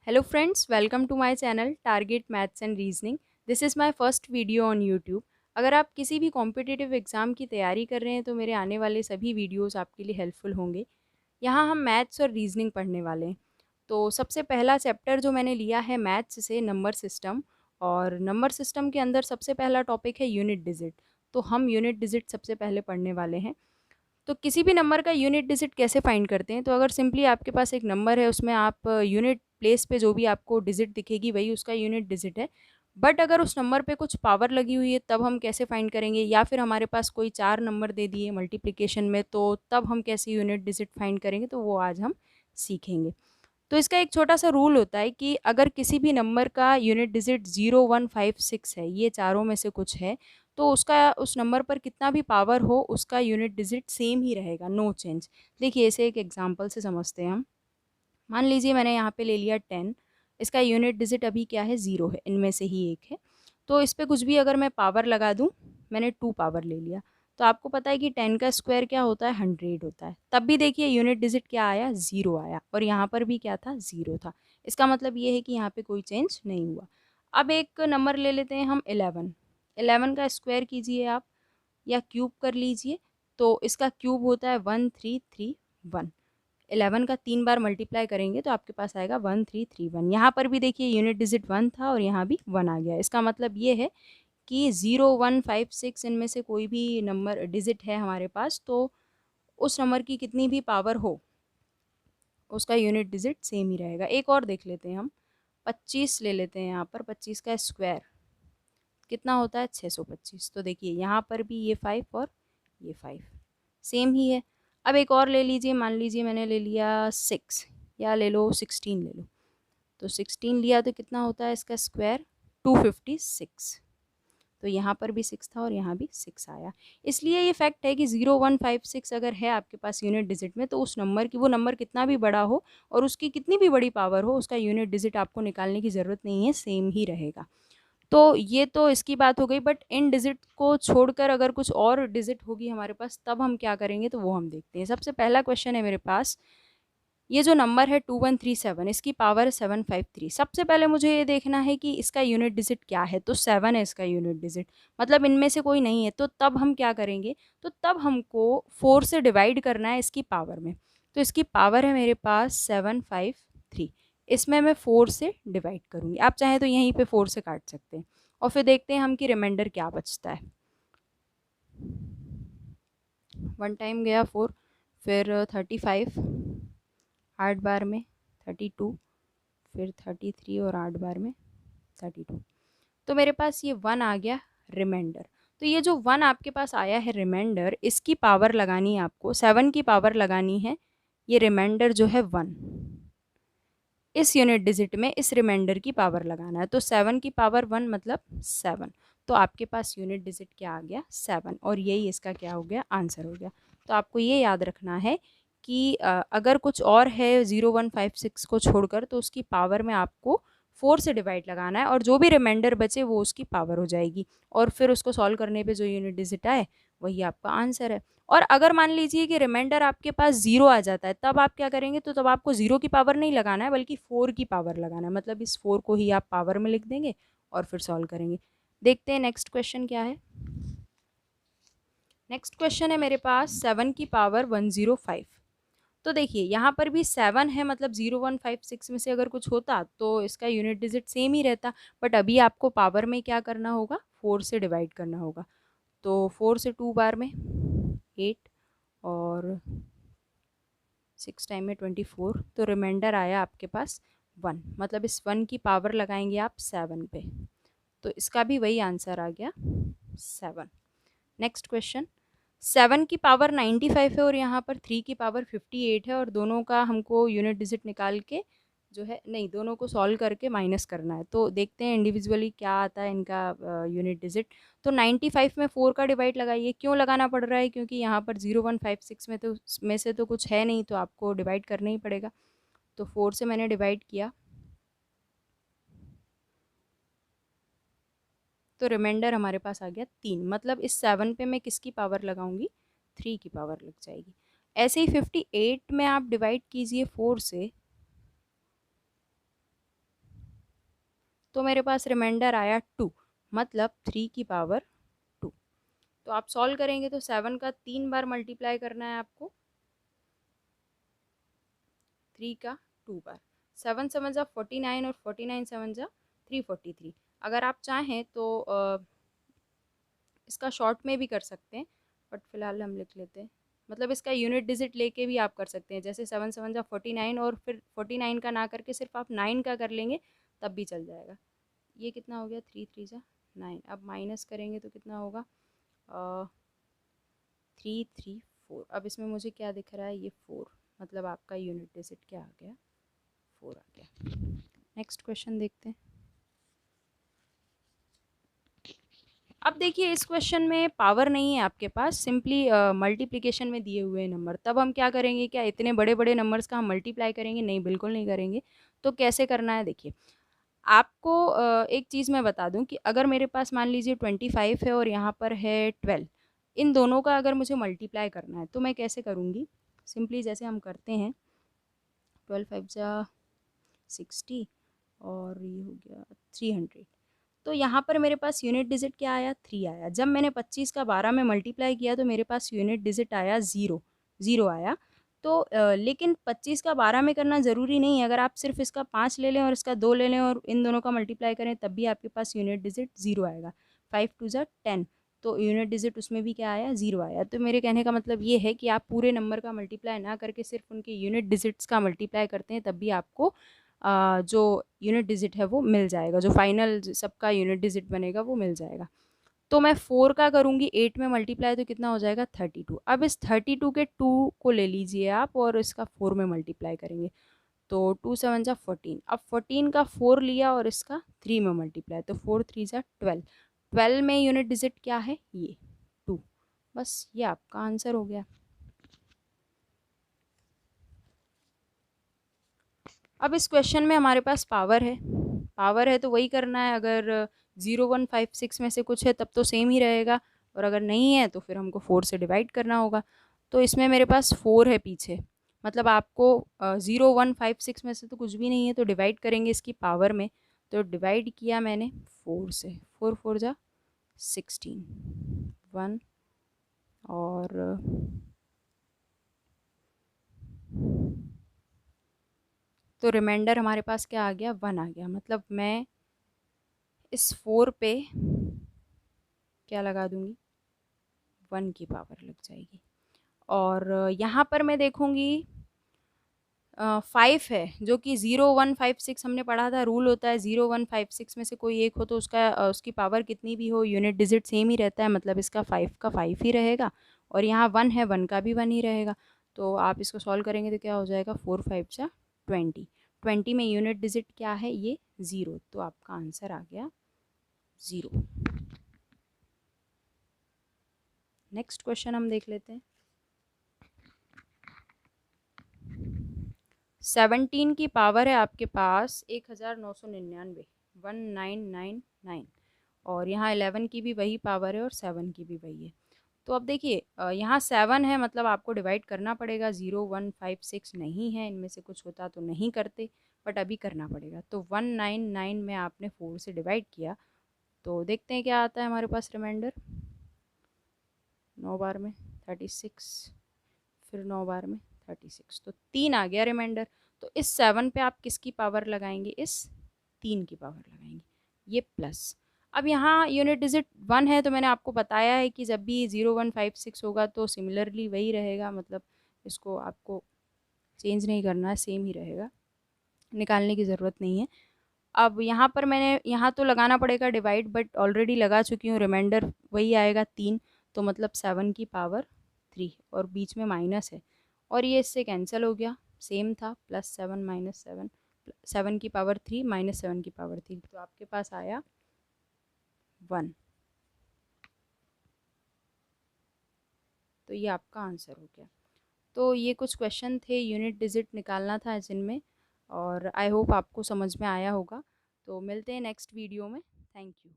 Hello friends, welcome to my channel Target Maths and Reasoning. This is my first video on YouTube. अगर आप किसी भी competitive exam की तैयारी कर रहे हैं तो मेरे आने वाले सभी वीडियोस आपके लिए हेल्पफुल होंगे। यहाँ हम मैथ्स और रीजनिंग पढ़ने वाले हैं। तो सबसे पहला चैप्टर जो मैंने लिया है मैथ्स से नंबर सिस्टम, और नंबर सिस्टम के अंदर सबसे पहला टॉपिक है यूनिट डिजिट। तो हम यूनिट डिजिट सबसे पहले पढ़ने वाले हैं। तो किसी भी नंबर का यूनिट डिजिट कैसे फाइंड करते हैं, तो अगर सिंपली आपके पास एक नंबर है, उसमें आप यूनिट प्लेस पे जो भी आपको डिजिट दिखेगी वही उसका यूनिट डिजिट है। बट अगर उस नंबर पे कुछ पावर लगी हुई है तब हम कैसे फाइंड करेंगे, या फिर हमारे पास कोई 4 नंबर दे दिए मल्टीप्लिकेशन में, तो तब हम कैसे यूनिट डिजिट फाइंड करेंगे, तो वो आज हम सीखेंगे। तो इसका एक छोटा सा रूल होता है कि अगर किसी भी नंबर का यूनिट डिजिट 0, 1, 5, 6 है, ये चारों में से कुछ है, तो उसका उस नंबर पर कितना भी पावर हो उसका यूनिट डिजिट सेम ही रहेगा, नो चेंज। देखिए इसे एक एग्जांपल से समझते हैं हम। मान लीजिए मैंने यहाँ पे ले लिया 10, इसका यूनिट डिजिट अभी क्या है, 0 है, इनमें से ही एक है। तो इस पर कुछ भी अगर मैं पावर लगा दूँ, मैंने 2 पावर ले लिया, तो आपको पता है कि 10 का स्क्वायर क्या होता है, 100 होता है। तब भी देखिए यूनिट डिजिट क्या आया, 0 आया, और यहाँ पर भी क्या था, 0 था। इसका मतलब ये है कि यहाँ पे कोई चेंज नहीं हुआ। अब एक नंबर ले लेते हैं हम 11। 11 का स्क्वायर कीजिए आप, या क्यूब कर लीजिए, तो इसका क्यूब होता है 1331। 11 का 3 बार मल्टीप्लाई करेंगे तो आपके पास आएगा 1331। यहाँ पर भी देखिए यूनिट डिजिट 1 था और यहाँ भी 1 आ गया। इसका मतलब ये है कि 0, 1, 5, 6 इनमें से कोई भी नंबर डिजिट है हमारे पास, तो उस नंबर की कितनी भी पावर हो उसका यूनिट डिजिट सेम ही रहेगा। एक और देख लेते हैं हम, 25 ले लेते हैं। यहाँ पर 25 का स्क्वायर कितना होता है, 625। तो देखिए यहाँ पर भी ये 5 और ये 5 सेम ही है। अब एक और ले लीजिए, मान लीजिए मैंने ले लिया 6, या ले लो 16 ले लो। तो 16 लिया तो कितना होता है इसका स्क्वायर, 256। तो यहाँ पर भी 6 था और यहाँ भी 6 आया। इसलिए ये फैक्ट है कि 0, 1, 5, 6 अगर है आपके पास यूनिट डिजिट में, तो उस नंबर की, वो नंबर कितना भी बड़ा हो और उसकी कितनी भी बड़ी पावर हो, उसका यूनिट डिजिट आपको निकालने की ज़रूरत नहीं है, सेम ही रहेगा। तो ये तो इसकी बात हो गई। बट इन डिजिट को छोड़कर अगर कुछ और डिजिट होगी हमारे पास, तब हम क्या करेंगे, तो वो हम देखते हैं। सबसे पहला क्वेश्चन है मेरे पास, ये जो नंबर है 2137, इसकी पावर है 753। सबसे पहले मुझे ये देखना है कि इसका यूनिट डिजिट क्या है, तो 7 है इसका यूनिट डिजिट, मतलब इनमें से कोई नहीं है। तो तब हम क्या करेंगे, तो तब हमको 4 से डिवाइड करना है इसकी पावर में। तो इसकी पावर है मेरे पास 753, इसमें मैं 4 से डिवाइड करूँगी। आप चाहें तो यहीं पे 4 से काट सकते हैं, और फिर देखते हैं हम कि रिमाइंडर क्या बचता है। 1 टाइम गया 4, फिर 35 8 बार में, 32, फिर 33 और 8 बार में 32। तो मेरे पास ये 1 आ गया रिमाइंडर। तो ये जो 1 आपके पास आया है रिमाइंडर, इसकी पावर लगानी है आपको, 7 की पावर लगानी है। ये रिमाइंडर जो है 1, इस यूनिट डिजिट में इस रिमाइंडर की पावर लगाना है। तो 7 की पावर 1 मतलब 7। तो आपके पास यूनिट डिजिट क्या आ गया, 7, और यही इसका क्या हो गया, आंसर हो गया। तो आपको ये याद रखना है कि अगर कुछ और है 0, 1, 5, 6 को छोड़कर, तो उसकी पावर में आपको 4 से डिवाइड लगाना है, और जो भी रिमाइंडर बचे वो उसकी पावर हो जाएगी, और फिर उसको सॉल्व करने पे जो यूनिट डिजिट आए वही आपका आंसर है। और अगर मान लीजिए कि रिमाइंडर आपके पास 0 आ जाता है, तब आप क्या करेंगे, तो तब आपको 0 की पावर नहीं लगाना है बल्कि 4 की पावर लगाना है। मतलब इस 4 को ही आप पावर में लिख देंगे और फिर सॉल्व करेंगे। देखते हैं नेक्स्ट क्वेश्चन क्या है। नेक्स्ट क्वेश्चन है मेरे पास 7 की पावर 105। तो देखिए यहाँ पर भी 7 है, मतलब 0, 1, 5, 6 में से अगर कुछ होता तो इसका यूनिट डिजिट सेम ही रहता। बट अभी आपको पावर में क्या करना होगा, 4 से डिवाइड करना होगा। तो 4 से 2 बार में 8, और 6 टाइम में 24। तो रिमाइंडर आया आपके पास 1, मतलब इस 1 की पावर लगाएंगे आप 7 पे, तो इसका भी वही आंसर आ गया 7। नेक्स्ट क्वेश्चन, 7 की पावर 95 है और यहाँ पर 3 की पावर 58 है, और दोनों का हमको यूनिट डिजिट निकाल के जो है, नहीं, दोनों को सॉल्व करके माइनस करना है। तो देखते हैं इंडिविजुअली क्या आता है इनका यूनिट डिजिट। तो 95 में 4 का डिवाइड लगाइए। क्यों लगाना पड़ रहा है, क्योंकि यहाँ पर 0, 1, 5, 6 में से तो कुछ है नहीं, तो आपको डिवाइड करना ही पड़ेगा। तो 4 से मैंने डिवाइड किया, तो रिमाइंडर हमारे पास आ गया 3। मतलब इस 7 पे मैं किसकी पावर लगाऊंगी, 3 की पावर लग जाएगी। ऐसे ही 58 में आप डिवाइड कीजिए 4 से, तो मेरे पास रिमाइंडर आया 2, मतलब 3 की पावर 2। तो आप सॉल्व करेंगे तो 7 का 3 बार मल्टीप्लाई करना है आपको, 3 का 2 बार। 7 7 जा 49 और 49 7 जा 343। अगर आप चाहें तो इसका शॉर्ट में भी कर सकते हैं, बट फिलहाल हम लिख लेते हैं। मतलब इसका यूनिट डिजिट लेके भी आप कर सकते हैं, जैसे 7 7 जा 49 और फिर 49 का ना करके सिर्फ आप 9 का कर लेंगे तब भी चल जाएगा। ये कितना हो गया, 3 3 जा 9। अब माइनस करेंगे तो कितना होगा, 3 3 4। अब इसमें मुझे क्या दिख रहा है, ये 4, मतलब आपका यूनिट डिजिट क्या आ गया, 4 आ गया। नेक्स्ट क्वेश्चन देखते हैं। अब देखिए इस क्वेश्चन में पावर नहीं है आपके पास, सिंपली मल्टीप्लिकेशन में दिए हुए नंबर। तब हम क्या करेंगे, क्या इतने बड़े बड़े नंबर्स का हम मल्टीप्लाई करेंगे, नहीं बिल्कुल नहीं करेंगे। तो कैसे करना है देखिए, आपको एक चीज़ मैं बता दूं कि अगर मेरे पास मान लीजिए 25 है और यहाँ पर है 12, इन दोनों का अगर मुझे मल्टीप्लाई करना है तो मैं कैसे करूँगी, सिंपली जैसे हम करते हैं 12 5 जा 60 और ये हो गया 300। तो यहाँ पर मेरे पास यूनिट डिजिट क्या आया, 3 आया। जब मैंने 25 का 12 में मल्टीप्लाई किया तो मेरे पास यूनिट डिजिट आया 0, 0 आया। तो लेकिन 25 का 12 में करना ज़रूरी नहीं है, अगर आप सिर्फ इसका 5 ले लें और इसका 2 ले लें और इन दोनों का मल्टीप्लाई करें तब भी आपके पास यूनिट डिजिट 0 आएगा। 5 2 जा 10, तो यूनिट डिजिट उसमें भी क्या आया, 0 आया। तो मेरे कहने का मतलब ये है कि आप पूरे नंबर का मल्टीप्लाई ना करके सिर्फ उनके यूनिट डिजिट्स का मल्टीप्लाई करते हैं तब भी आपको जो यूनिट डिजिट है वो मिल जाएगा, जो फाइनल सबका यूनिट डिजिट बनेगा वो मिल जाएगा। तो मैं 4 का करूँगी 8 में मल्टीप्लाई तो कितना हो जाएगा, 32। अब इस 32 के 2 को ले लीजिए आप और इसका 4 में मल्टीप्लाई करेंगे तो 2 7 जा 14। अब 14 का 4 लिया और इसका 3 में मल्टीप्लाई तो 4 3 जा 12। 12 में यूनिट डिजिट क्या है, ये 2। बस ये आपका आंसर हो गया। अब इस क्वेश्चन में हमारे पास पावर है तो वही करना है। अगर 0156 में से कुछ है तब तो सेम ही रहेगा, और अगर नहीं है तो फिर हमको 4 से डिवाइड करना होगा। तो इसमें मेरे पास 4 है पीछे, मतलब आपको 0156 में से तो कुछ भी नहीं है तो डिवाइड करेंगे इसकी पावर में। तो डिवाइड किया मैंने 4 से, 4 4 जा 16, 1 और तो रिमाइंडर हमारे पास क्या आ गया, 1 आ गया। मतलब मैं इस 4 पे क्या लगा दूंगी, 1 की पावर लग जाएगी। और यहाँ पर मैं देखूंगी 5 है, जो कि 0156 हमने पढ़ा था, रूल होता है 0156 में से कोई एक हो तो उसका उसकी पावर कितनी भी हो यूनिट डिजिट सेम ही रहता है, मतलब इसका 5 का 5 ही रहेगा। और यहाँ 1 है, 1 का भी 1 ही रहेगा। तो आप इसको सॉल्व करेंगे तो क्या हो जाएगा, 4 5 जा 20। 20 में यूनिट डिजिट क्या है, ये 0, तो आपका आंसर आ गया 0। नेक्स्ट क्वेश्चन हम देख लेते हैं। 17 की पावर है आपके पास 1999, 1999। और यहाँ 11 की भी वही पावर है और 7 की भी वही है। तो अब देखिए यहाँ 7 है, मतलब आपको डिवाइड करना पड़ेगा। 0156 नहीं है, इनमें से कुछ होता तो नहीं करते, बट अभी करना पड़ेगा। तो 199 में आपने 4 से डिवाइड किया तो देखते हैं क्या आता है हमारे पास रिमाइंडर। 9 बार में 36, फिर 9 बार में 36, तो 3 आ गया रिमाइंडर। तो इस 7 पे आप किसकी पावर लगाएंगे, इस 3 की पावर लगाएंगे, ये प्लस। अब यहाँ यूनिट डिजिट 1 है तो मैंने आपको बताया है कि जब भी 0156 होगा तो सिमिलरली वही रहेगा, मतलब इसको आपको चेंज नहीं करना है, सेम ही रहेगा, निकालने की ज़रूरत नहीं है। अब यहाँ पर मैंने यहाँ तो लगाना पड़ेगा डिवाइड, बट ऑलरेडी लगा चुकी हूँ, रिमाइंडर वही आएगा 3। तो मतलब 7 की पावर 3 और बीच में माइनस है और ये इससे कैंसिल हो गया, सेम था, +7 -7, 7 की पावर 3 -7 की पावर 3, तो आपके पास आया 1। तो ये आपका आंसर हो गया। तो ये कुछ क्वेश्चन थे, यूनिट डिजिट निकालना था जिनमें, और आई होप आपको समझ में आया होगा। तो मिलते हैं नेक्स्ट वीडियो में। Thank you.